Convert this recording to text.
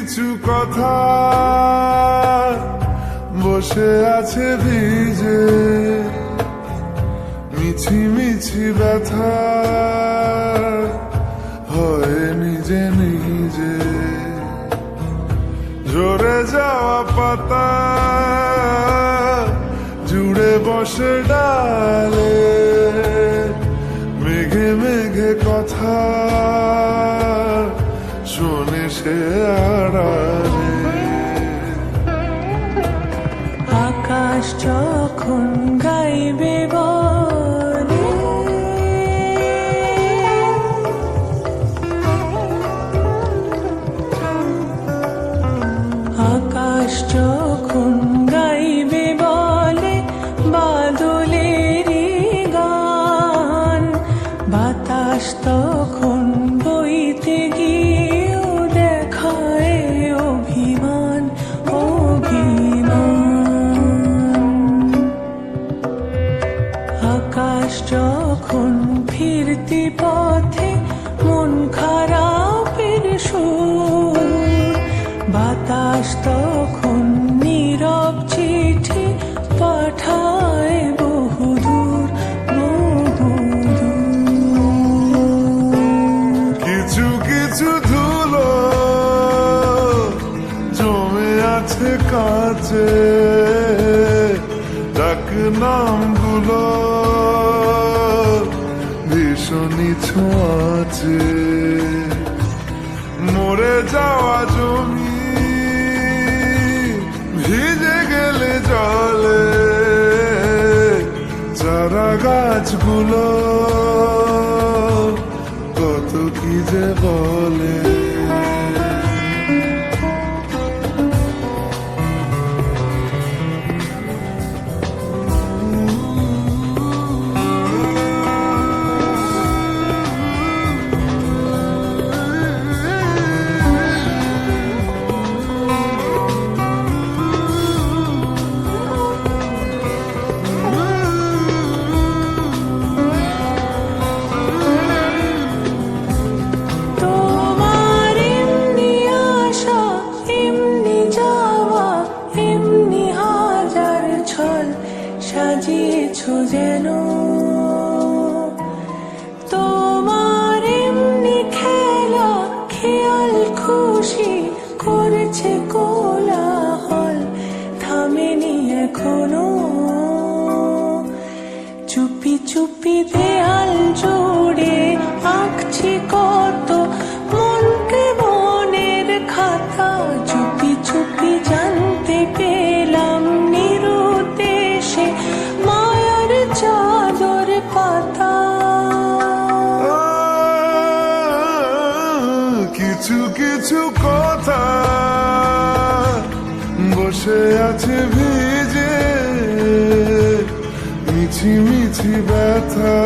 কিছু কথা বসে আছে ভিজে, মিছি মিছি ব্যথা হয় নিজে নিজে। ঝরে যাওয়া পাতা জুড়ে বসে ডালে, মেঘে মেঘে কথা শোনে সে আড়ালে। আকাশ যখন গাইবে বলে, আকাশ যখন গাইবে বলে বাদলেরই গান, বাতাস তখন বইতে গিয়েও দেখায় অভিমান অভিমান। আকাশ যখন ফিরতি পথে মন খারাপের সুর, বাতাস তখন নীরব চিঠি পাঠায় বহুদূর বহুদূর। কিছু কিছু ধুলো জমে আছে কাছে, ডাক নামগুলো ভীষণই ছোঁয়াছে। মরে যাওয়া জমি ভিজে গেলে জলে, চারা গাছগুলো কত কি যে বলে। সাজিয়েছো যেন তোমার এমনি খেলা, খেয়াল খুশি করেছে কোলাহল, থামেনি এখনো। চুপি চুপি দেয়াল জুড়ে আঁকছি কত মনকে মনের খাতা, চুপি চুপি জানতে পেলাম নিরুদ্দেশে মায়ার চাদর পাতা। কিছু কিছু কথা বসে আছে ভিজে, মিছি মিছি ব্যথা